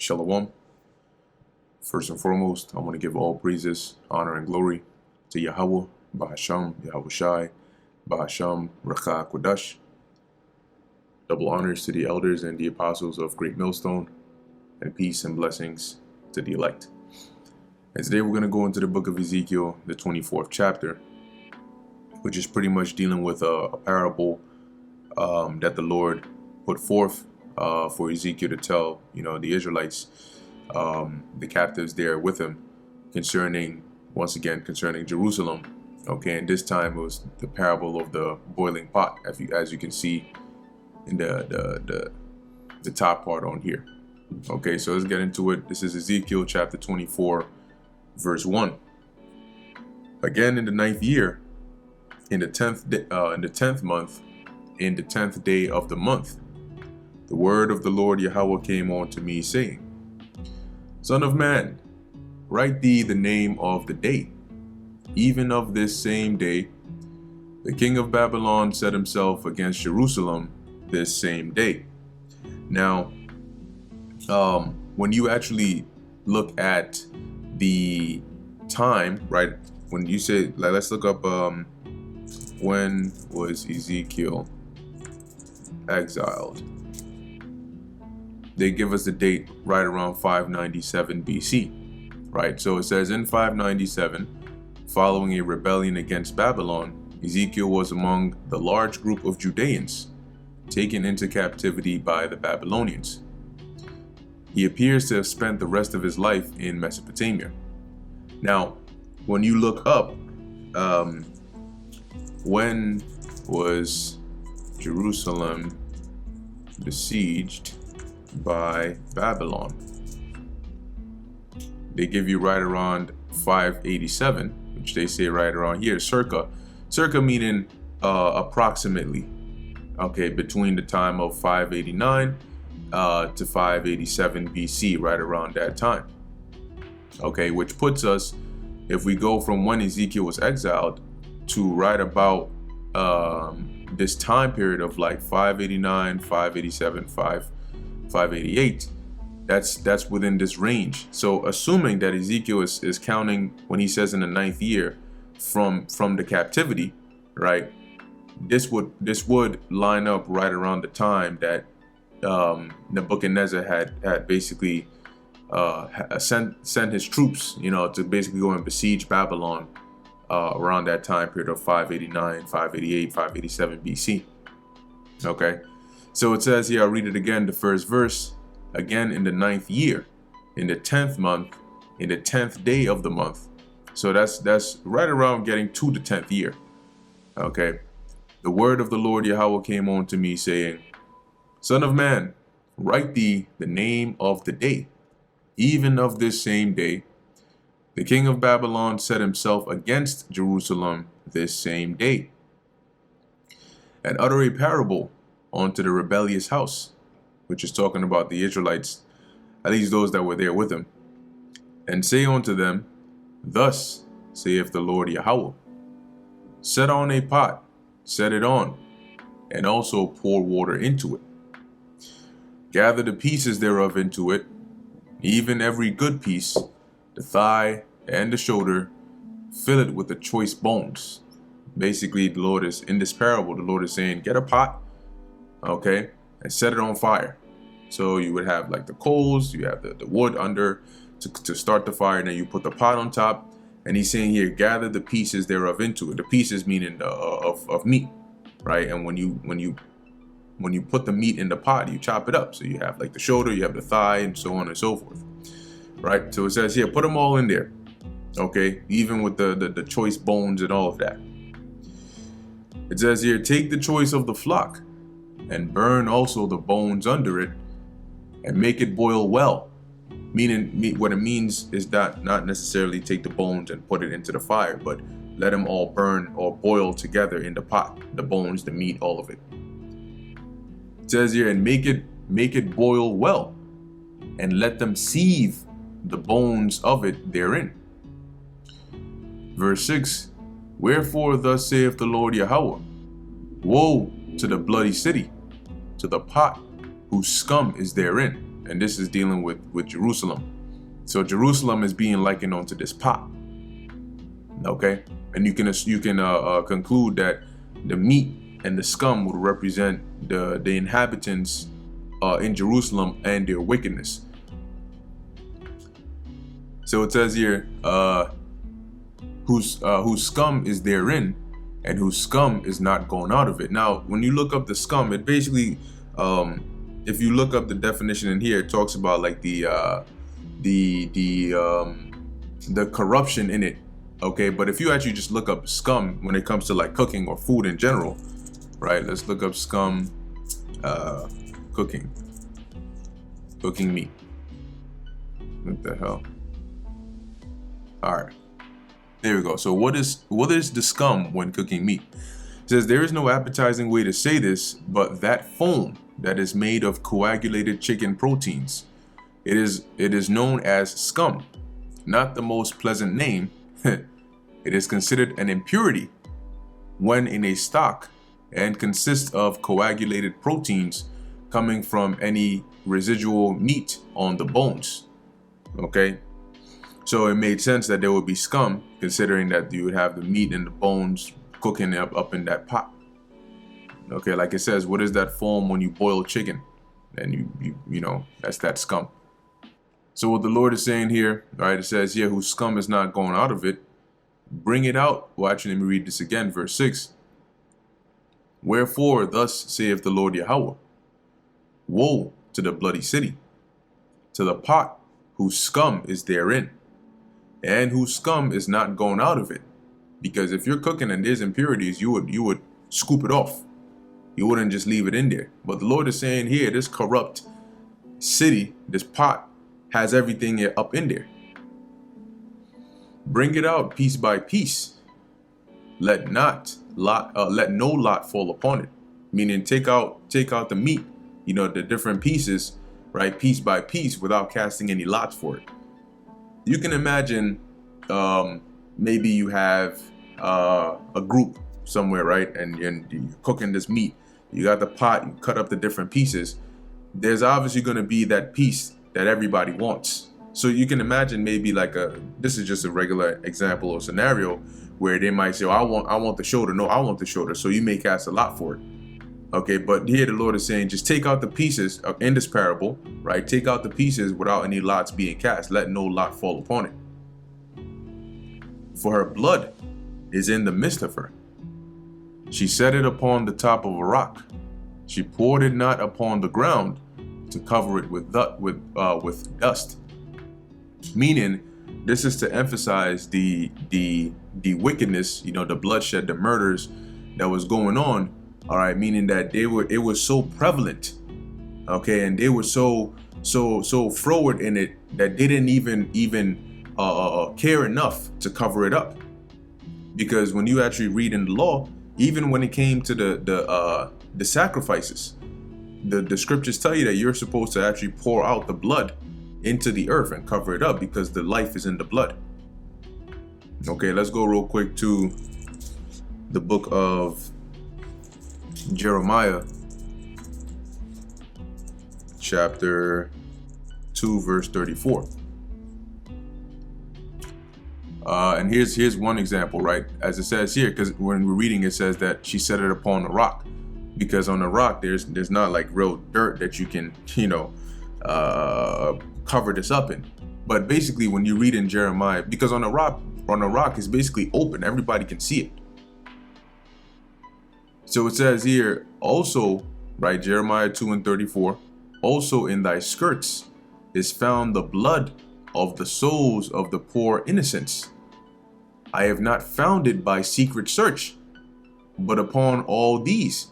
Shalom. First and foremost, I want to give all praises, honor, and glory to Yahweh, Bahasham, Yahweh Shai, Bahasham, Rakha Kodash. Double honors to the elders and the apostles of Great Millstone, and peace and blessings to the elect. And today we're going to go into the book of Ezekiel, the 24th chapter, which is pretty much dealing with a parable that the Lord put forth for Ezekiel to tell, the Israelites, the captives there with him, concerning Jerusalem. Okay, and this time it was the parable of the boiling pot, as you can see in the top part on here. Okay, so let's get into it. This is Ezekiel chapter 24, verse 1. Again, in the 9th year, in the 10th month, in the 10th day of the month, the word of the Lord Yahweh came unto me, saying, Son of man, write thee the name of the day, even of this same day. The king of Babylon set himself against Jerusalem this same day. Now, when you actually look at the time, right, when you say, like, let's look up when was Ezekiel exiled. They give us the date right around 597 BC, right? So it says in 597, following a rebellion against Babylon, Ezekiel was among the large group of Judeans taken into captivity by the Babylonians. He appears to have spent the rest of his life in Mesopotamia. Now, when you look up, when was Jerusalem besieged by Babylon? They give you right around 587, which they say right around here, circa meaning approximately, okay, between the time of 589 to 587 BC, right around that time. Okay, which puts us, if we go from when Ezekiel was exiled to right about this time period of like 589, 587, 588, that's within this range. So assuming that Ezekiel is counting when he says in the 9th year from the captivity, right? This would line up right around the time that Nebuchadnezzar had basically sent his troops, to basically go and besiege Babylon around that time period of 589, 588, 587 BC. Okay. So it says here, I'll read it again, the first verse. Again, in the 9th year, in the 10th month, in the 10th day of the month. So that's right around getting to the 10th year. Okay. The word of the Lord Yahweh came on to me, saying, Son of man, write thee the name of the day, even of this same day. The king of Babylon set himself against Jerusalem this same day. And utter a parable unto the rebellious house, which is talking about the Israelites, at least those that were there with him, and say unto them, Thus saith the Lord Yahweh, set on a pot, set it on, and also pour water into it. Gather the pieces thereof into it, even every good piece, the thigh and the shoulder, fill it with the choice bones. Basically, the Lord is, in this parable, the Lord is saying, get a pot, okay, and set it on fire. So you would have like the coals, you have the wood under to start the fire, and then you put the pot on top. And he's saying here, gather the pieces thereof into it. The pieces meaning of meat, right? And when you put the meat in the pot, you chop it up. So you have like the shoulder, you have the thigh, and so on and so forth, right? So it says here, put them all in there, okay? Even with the choice bones and all of that. It says here, take the choice of the flock, and burn also the bones under it, and make it boil well. Meaning, what it means is that not necessarily take the bones and put it into the fire, but let them all burn or boil together in the pot, the bones, the meat, all of it. It says here, and make it boil well, and let them sieve the bones of it therein. Verse 6, Wherefore thus saith the Lord Yahweh, Woe to the bloody city, to the pot whose scum is therein. and this is dealing with Jerusalem. So Jerusalem is being likened onto this pot. Okay, and you can conclude that the meat and the scum would represent the inhabitants in Jerusalem and their wickedness. So it says here, whose scum is therein, and whose scum is not going out of it. Now, when you look up the scum, it basically, if you look up the definition in here, it talks about like the corruption in it. Okay, but if you actually just look up scum when it comes to like cooking or food in general, right? Let's look up scum, cooking meat. What the hell? All right, there we go. So what is the scum when cooking meat? It says there is no appetizing way to say this, but that foam that is made of coagulated chicken proteins. It is known as scum. Not the most pleasant name. It is considered an impurity when in a stock and consists of coagulated proteins coming from any residual meat on the bones. Okay, so it made sense that there would be scum, considering that you would have the meat and the bones cooking up in that pot. Okay, like it says, what is that foam when you boil chicken? And you know, that's that scum. So what the Lord is saying here, right, it says, yeah, whose scum is not going out of it, bring it out. Well, actually, let me read this again, verse 6. Wherefore, thus saith the Lord Yahweh, woe to the bloody city, to the pot whose scum is therein, and whose scum is not going out of it. Because if you're cooking and there's impurities, you would scoop it off. You wouldn't just leave it in there. But the Lord is saying here, this corrupt city, this pot, has everything up in there. Bring it out piece by piece. Let no lot fall upon it. Meaning take out the meat, you know, the different pieces, right, piece by piece, without casting any lots for it. You can imagine, maybe you have a group somewhere, right, and you're cooking this meat. You got the pot, you cut up the different pieces. There's obviously going to be that piece that everybody wants. So you can imagine maybe like this is just a regular example or scenario where they might say, oh, I want the shoulder. No, I want the shoulder. So you may cast a lot for it. Okay, but here the Lord is saying, just take out the pieces in this parable, right? Take out the pieces without any lots being cast. Let no lot fall upon it. For her blood is in the midst of her. She set it upon the top of a rock. She poured it not upon the ground to cover it with dust. Meaning, this is to emphasize the wickedness, you know, the bloodshed, the murders that was going on. All right, meaning that it was so prevalent, okay, and they were so forward in it that they didn't even care enough to cover it up. Because when you actually read in the law, even when it came to the sacrifices, the scriptures tell you that you're supposed to actually pour out the blood into the earth and cover it up, because the life is in the blood. Okay, let's go real quick to the book of Jeremiah, chapter 2, verse 34. And here's one example, right? As it says here, because when we're reading, it says that she set it upon a rock, because on the rock there's not like real dirt that you can, you know, cover this up in. But basically, when you read in Jeremiah, because on a rock is basically open, everybody can see it. So it says here also, right, Jeremiah 2 and 34, also in thy skirts is found the blood of the souls of the poor innocents. I have not found it by secret search, but upon all these.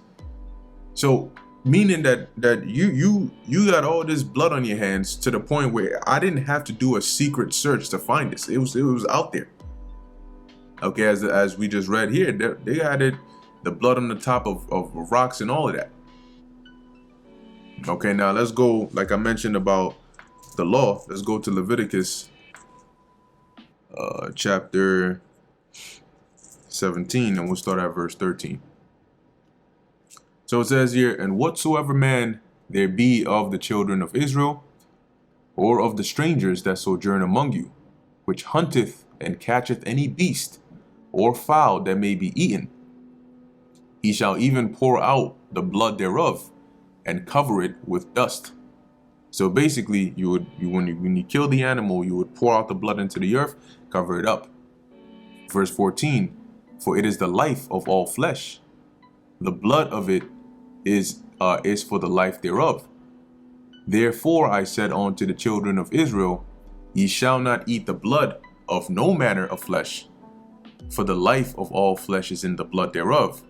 So meaning that you got all this blood on your hands to the point where I didn't have to do a secret search to find this. It was out there. Okay, as we just read here, they had it, the blood on the top of rocks and all of that. Okay, now let's go, like I mentioned about the law, let's go to Leviticus chapter 17, and we'll start at verse 13. So it says here, and whatsoever man there be of the children of Israel or of the strangers that sojourn among you, which hunteth and catcheth any beast or fowl that may be eaten. He shall even pour out the blood thereof, and cover it with dust. So basically, when you kill the animal, you would pour out the blood into the earth, cover it up. Verse 14, for it is the life of all flesh. The blood of it is for the life thereof. Therefore I said unto the children of Israel, ye shall not eat the blood of no manner of flesh, for the life of all flesh is in the blood thereof.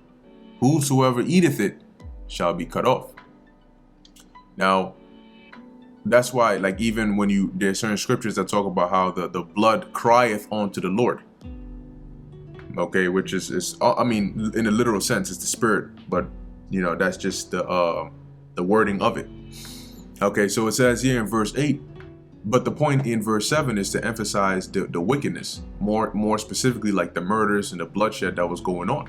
Whosoever eateth it shall be cut off. Now, that's why, like, even when there's certain scriptures that talk about how the blood crieth unto the Lord. Okay, which is I mean, in a literal sense, it's the spirit, but that's just the wording of it. Okay, so it says here in verse 8, but the point in verse 7 is to emphasize the wickedness, more specifically, like the murders and the bloodshed that was going on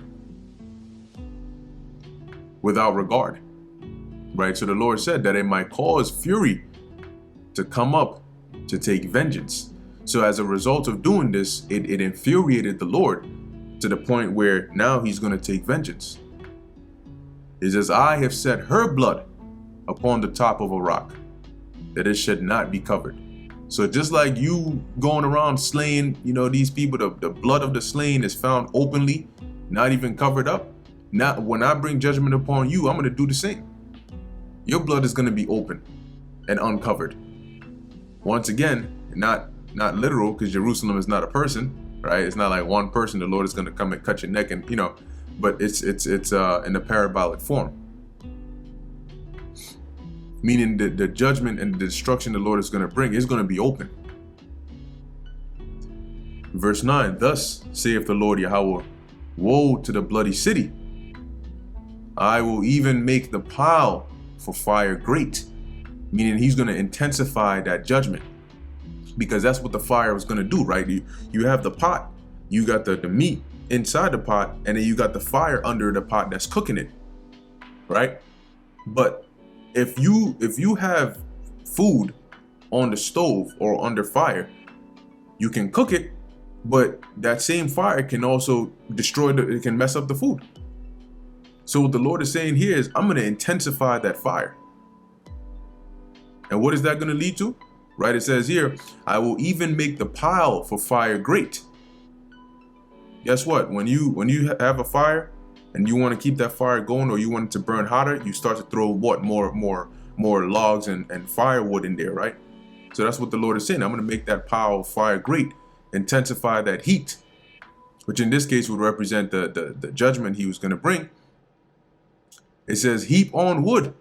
without regard. Right, so the Lord said that it might cause fury to come up to take vengeance. So as a result of doing this, it infuriated the Lord to the point where now he's going to take vengeance. It says, I have set her blood upon the top of a rock, that it should not be covered. So just like you going around slaying, these people, the blood of the slain is found openly, not even covered up. Now, when I bring judgment upon you, I'm going to do the same. Your blood is going to be open and uncovered. Once again, not literal, because Jerusalem is not a person, right? It's not like one person. The Lord is going to come and cut your neck, and but it's in a parabolic form, meaning that the judgment and the destruction the Lord is going to bring is going to be open. Verse 9, thus saith the Lord Yahweh, woe to the bloody city. I will even make the pile for fire great, meaning he's going to intensify that judgment, because that's what the fire was going to do, right? You have the pot, you got the meat inside the pot, and then you got the fire under the pot that's cooking it, right? But if you have food on the stove or under fire, you can cook it, but that same fire can also it can mess up the food. So what the Lord is saying here is, I'm going to intensify that fire. And what is that going to lead to? Right? It says here, I will even make the pile for fire great. Guess what? When you have a fire and you want to keep that fire going, or you want it to burn hotter, you start to throw more logs and firewood in there, right? So that's what the Lord is saying. I'm going to make that pile of fire great, intensify that heat, which in this case would represent the judgment he was going to bring. It says, heap on wood,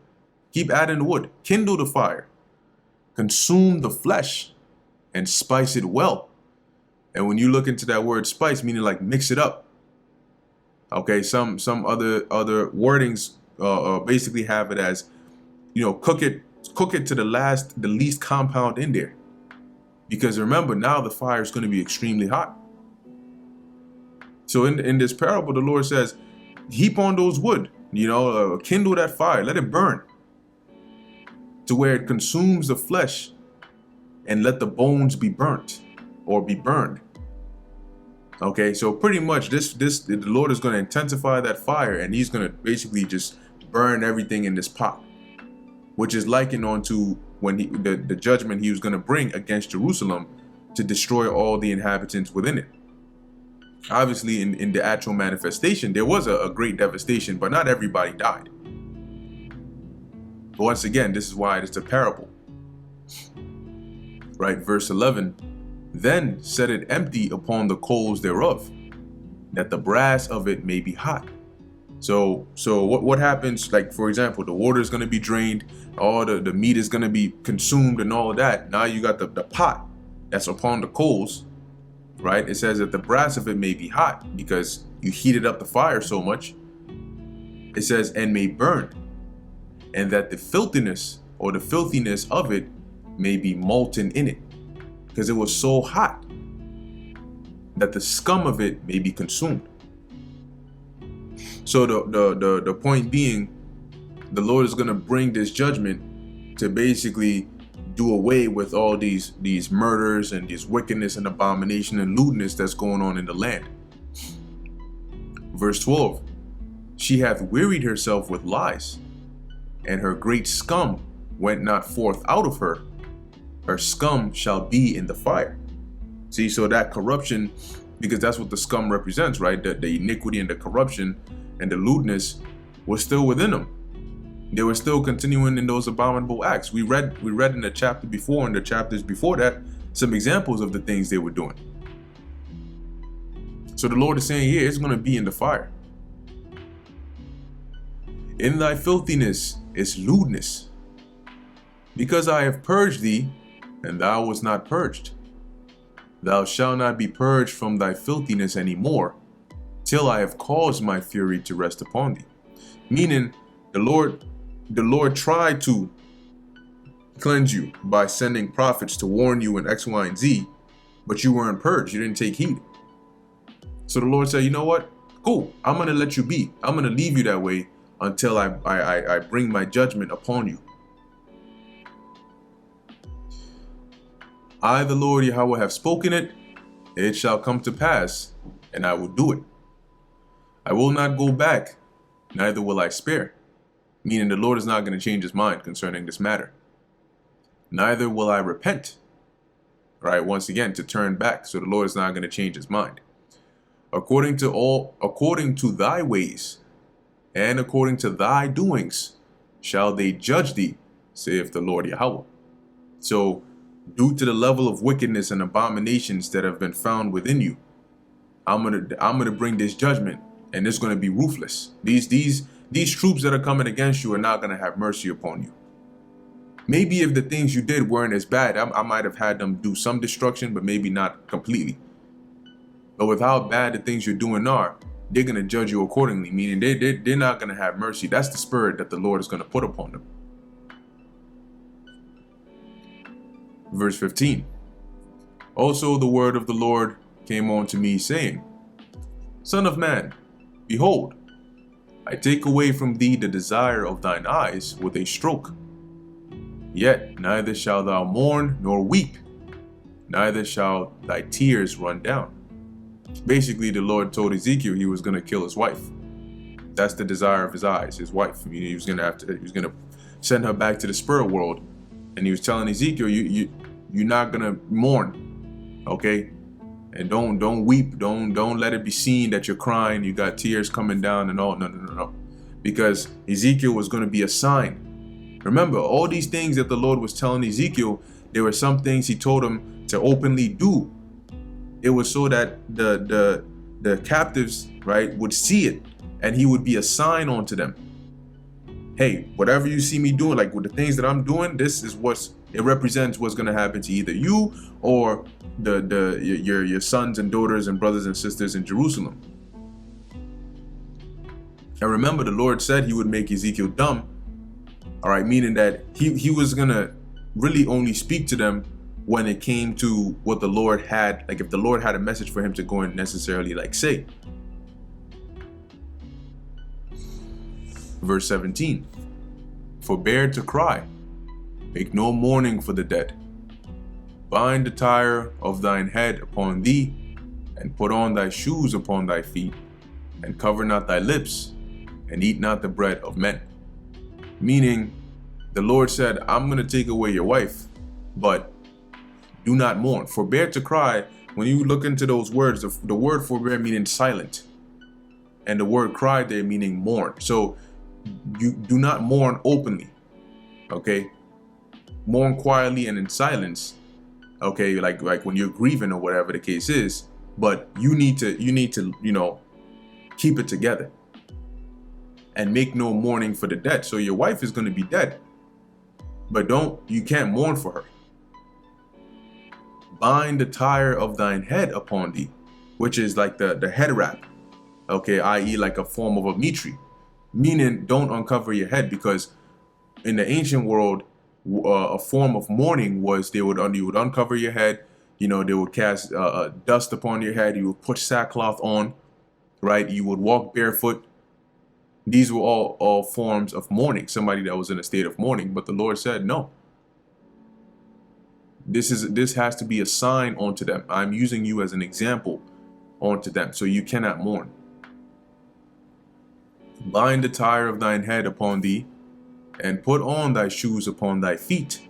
keep adding wood, kindle the fire, consume the flesh, and spice it well. And when you look into that word spice, meaning like mix it up. Okay, some other wordings basically have it as, cook it to the least compound in there. Because remember, now the fire is going to be extremely hot. So in this parable, the Lord says, heap on those wood, kindle that fire, let it burn to where it consumes the flesh, and let the bones be burnt or be burned. Okay, so pretty much the Lord is going to intensify that fire, and he's going to basically just burn everything in this pot, which is likened on to when the judgment he was going to bring against Jerusalem to destroy all the inhabitants within it. Obviously, in the actual manifestation, there was a great devastation, but not everybody died. But once again, this is why it's a parable. Right, verse 11, then set it empty upon the coals thereof, that the brass of it may be hot. So what happens, like, for example, the water is going to be drained, all the meat is going to be consumed and all of that. Now you got the pot that's upon the coals, right? It says that the brass of it may be hot, because you heated up the fire so much. It says, and may burn, and that the filthiness of it may be molten in it, because it was so hot, that the scum of it may be consumed. So the point being, the Lord is going to bring this judgment to basically do away with all these murders and these wickedness and abomination and lewdness that's going on in the land. Verse 12, she hath wearied herself with lies, and her great scum went not forth out of her. Her scum shall be in the fire. See, so that corruption, because that's what the scum represents, right? The iniquity and the corruption and the lewdness was still within them. They were still continuing in those abominable acts. We read in the chapter before and the chapters before that some examples of the things they were doing. So the Lord is saying here, it's going to be in the fire. In thy filthiness is lewdness, because I have purged thee, and thou wast not purged. Thou shalt not be purged from thy filthiness any more, till I have caused my fury to rest upon thee. Meaning, the Lord tried to cleanse you by sending prophets to warn you in X, Y, and Z, but you weren't purged. You didn't take heed. So the Lord said, you know what? Cool. I'm going to let you be. I'm going to leave you that way until I bring my judgment upon you. I, the Lord Yahweh, have spoken it. It shall come to pass, and I will do it. I will not go back, neither will I spare. Meaning the Lord is not going to change his mind concerning this matter. Neither will I repent. Right? Once again, to turn back. So the Lord is not going to change his mind. According to thy ways and according to thy doings shall they judge thee, saith the Lord Yahweh. So due to the level of wickedness and abominations that have been found within you, I'm gonna bring this judgment, and it's gonna be ruthless. These troops that are coming against you are not gonna have mercy upon you. Maybe if the things you did weren't as bad, I might have had them do some destruction, but maybe not completely. But with how bad the things you're doing are, they're gonna judge you accordingly. Meaning they're not gonna have mercy. That's the spirit that the Lord is gonna put upon them. Verse 15. Also the word of the Lord came unto me, saying, Son of man, behold, I take away from thee the desire of thine eyes with a stroke. Yet neither shalt thou mourn nor weep, neither shall thy tears run down. Basically, the Lord told Ezekiel he was going to kill his wife. That's the desire of his eyes, his wife. He was going to send her back to the spirit world. And he was telling Ezekiel, you're not going to mourn, okay? And don't weep, don't let it be seen that you're crying, you got tears coming down and all. No. Because Ezekiel was going to be a sign. Remember, all these things that the Lord was telling Ezekiel, there were some things he told him to openly do. It was so that the captives, right, would see it, and he would be a sign unto them. Hey, whatever you see me doing, like with the things that I'm doing, this is it represents what's going to happen to either you or your sons and daughters and brothers and sisters in Jerusalem. And remember, the Lord said he would make Ezekiel dumb. All right, meaning that he was going to really only speak to them when it came to what the Lord had, like if the Lord had a message for him to go and necessarily like say. Verse 17, forbear to cry, make no mourning for the dead. Bind the tire of thine head upon thee, and put on thy shoes upon thy feet, and cover not thy lips, and eat not the bread of men. Meaning, the Lord said, I'm going to take away your wife, but do not mourn. Forbear to cry. When you look into those words, the word forbear meaning silent, and the word cry there meaning mourn. So you do not mourn openly, okay? Mourn quietly and in silence, okay? Like when you're grieving or whatever the case is. But you need to keep it together and make no mourning for the dead. So your wife is going to be dead, but you can't mourn for her. Bind the tire of thine head upon thee, which is like the head wrap, okay, i.e. like a form of a mitre, meaning don't uncover your head, because in the ancient world, a form of mourning was you would uncover your head, they would cast dust upon your head, you would put sackcloth on, right? You would walk barefoot. These were all forms of mourning, somebody that was in a state of mourning, but the Lord said no. This has to be a sign onto them. I'm using you as an example onto them, so you cannot mourn. Bind the tire of thine head upon thee, and put on thy shoes upon thy feet,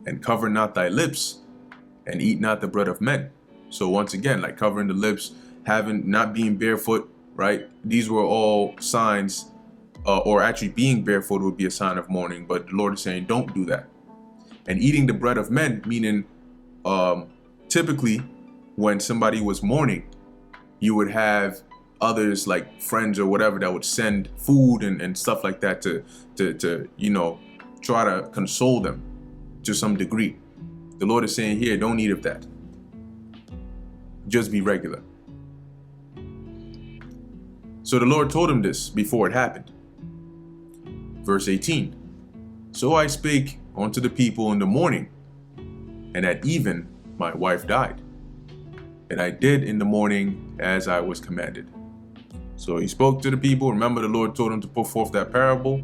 and cover not thy lips, and eat not the bread of men. So once again, like covering the lips, not being barefoot, right? These were all signs, or actually being barefoot would be a sign of mourning, but the Lord is saying, don't do that. And eating the bread of men, meaning typically when somebody was mourning, you would have others like friends or whatever that would send food and stuff like that to try to console them to some degree. The Lord is saying here, don't eat of that. Just be regular. So the Lord told him this before it happened. Verse 18. So I spake unto the people in the morning, and at even my wife died. And I did in the morning as I was commanded. So he spoke to the people. Remember, the Lord told him to put forth that parable.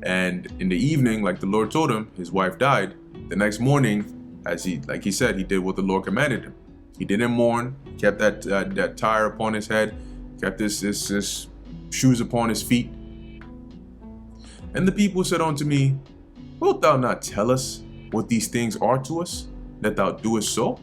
And in the evening, like the Lord told him, his wife died. The next morning, like he said, he did what the Lord commanded him. He didn't mourn, kept that tire upon his head, kept his shoes upon his feet. And the people said unto me, wilt thou not tell us what these things are to us, that thou doest so?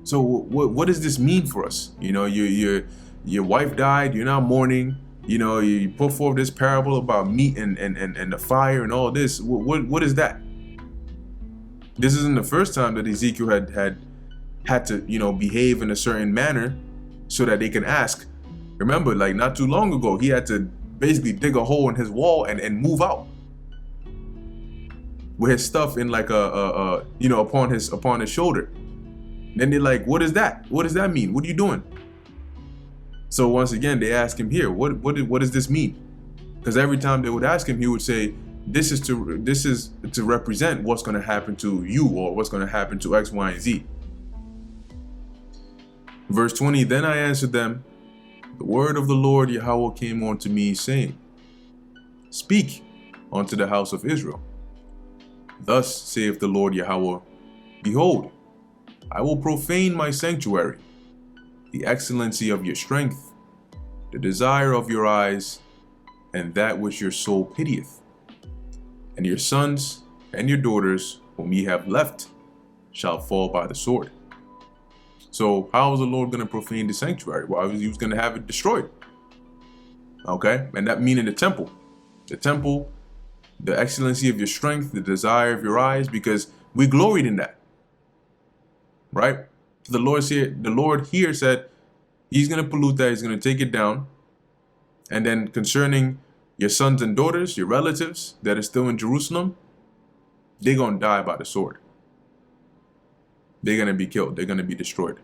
So what does this mean for us? Your wife died, you're not mourning, you put forth this parable about meat and the fire and all this. What is that? This isn't the first time that Ezekiel had to, behave in a certain manner so that they can ask. Remember, like not too long ago, he had to basically dig a hole in his wall and move out with his stuff in like upon his shoulder. Then they're like, what is that? What does that mean? What are you doing? So once again, they ask him here, what does this mean? Because every time they would ask him, he would say, this is to represent what's going to happen to you, or what's going to happen to X, Y, and Z. Verse 20, then I answered them, the word of the Lord Yahweh came unto me, saying, speak unto the house of Israel. Thus saith the Lord Yahweh, behold, I will profane my sanctuary, the excellency of your strength, the desire of your eyes, and that which your soul pitieth. And your sons and your daughters, whom ye have left, shall fall by the sword. So how is the Lord going to profane the sanctuary? Well, he was going to have it destroyed. Okay, and that meaning the temple, the excellency of your strength, the desire of your eyes, because we gloried in that. Right? The Lord here said he's going to pollute that, he's going to take it down. And then concerning your sons and daughters, your relatives that are still in Jerusalem, they're going to die by the sword. They're going to be killed. They're going to be destroyed.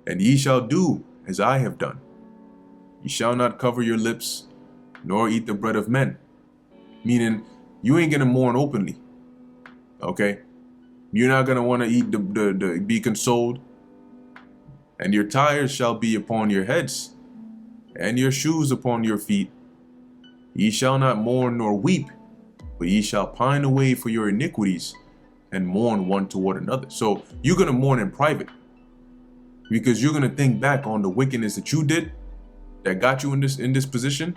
And ye shall do as I have done. Ye shall not cover your lips, nor eat the bread of men. Meaning, you ain't going to mourn openly. Okay? You're not going to want to eat be consoled. And your tires shall be upon your heads, and your shoes upon your feet. Ye shall not mourn nor weep, but ye shall pine away for your iniquities, and mourn one toward another. So you're going to mourn in private, because you're going to think back on the wickedness that you did, that got you in this position,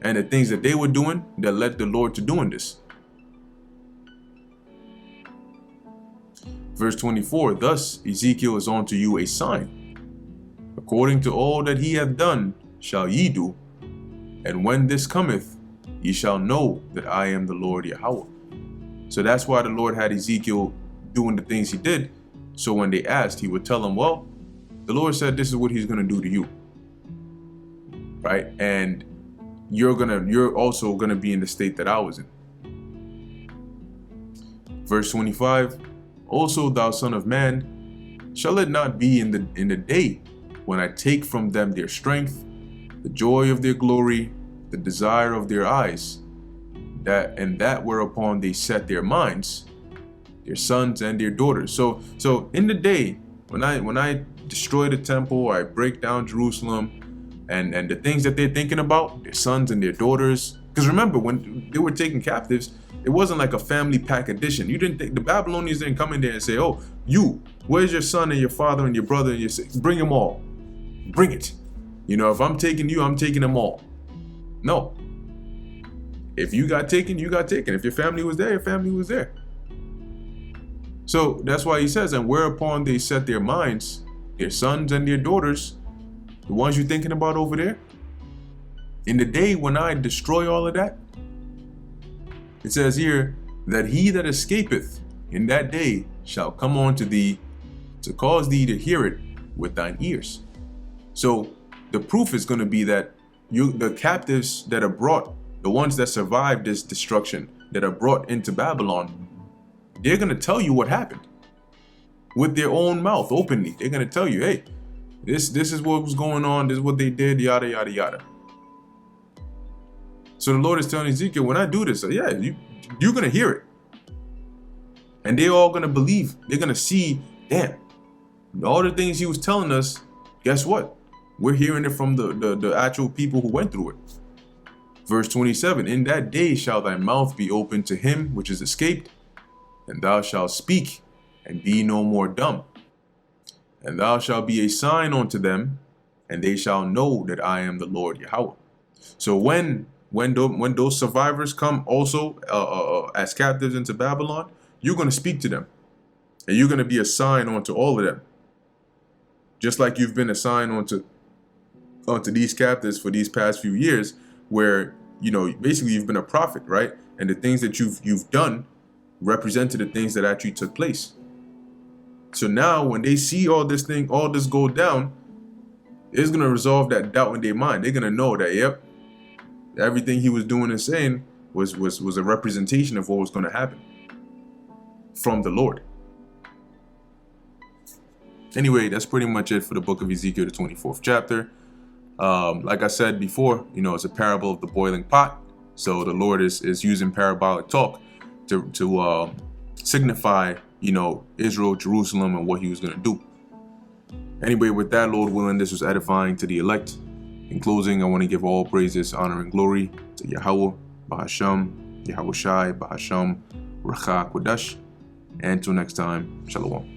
and the things that they were doing that led the Lord to doing this. Verse 24, thus Ezekiel is unto you a sign. According to all that he hath done shall ye do, and when this cometh, ye shall know that I am the Lord Yahweh. So that's why the Lord had Ezekiel doing the things he did. So when they asked, he would tell them, well, the Lord said this is what he's going to do to you. Right? And you're also going to be in the state that I was in. Verse 25, also thou son of man, shall it not be in the day when I take from them their strength, the joy of their glory, the desire of their eyes, that whereupon they set their minds, their sons and their daughters. So in the day when I destroy the temple, I break down Jerusalem, and the things that they're thinking about, their sons and their daughters. Because remember, when they were taken captives, It wasn't like a family pack edition. You didn't think the Babylonians didn't come in there and say, oh, where's your son and your father and your brother and your sister? Bring them all. Bring it. You know, if I'm taking you, I'm taking them all. No. If you got taken, you got taken. If your family was there, your family was there. So that's why he says, and whereupon they set their minds, their sons and their daughters, the ones you're thinking about over there, in the day when I destroy all of that, it says here that he that escapeth in that day shall come unto thee to cause thee to hear it with thine ears. So the proof is going to be that the captives that are brought, the ones that survived this destruction, that are brought into Babylon, they're going to tell you what happened with their own mouth openly. They're going to tell you, hey, this is what was going on. This is what they did, yada, yada, yada. So the Lord is telling Ezekiel, when I do this, yeah, you're going to hear it. And they're all going to believe. They're going to see, damn, all the things he was telling us, guess what? We're hearing it from the actual people who went through it. Verse 27, in that day shall thy mouth be open to him which is escaped, and thou shalt speak, and be no more dumb. And thou shalt be a sign unto them, and they shall know that I am the Lord Yahweh. So when those survivors come also as captives into Babylon, you're going to speak to them. And you're going to be a sign unto all of them. Just like you've been a sign unto these captives for these past few years, where, you know, basically you've been a prophet, right? And the things that you've done represented the things that actually took place. So now when they see all this go down, it's going to resolve that doubt in their mind. They're going to know that, yep, everything he was doing and saying was a representation of what was going to happen from the Lord. Anyway, that's pretty much it for the book of Ezekiel, the 24th chapter. Like I said before, you know, it's a parable of the boiling pot. So the Lord is using parabolic talk to signify, you know, Israel, Jerusalem, and what he was going to do. Anyway, with that, Lord willing, this was edifying to the elect. In closing, I want to give all praises, honor, and glory to Yahweh, Bahasham, Yahweh Shai, Bahasham, Racha Kodesh. And until next time, Shalom.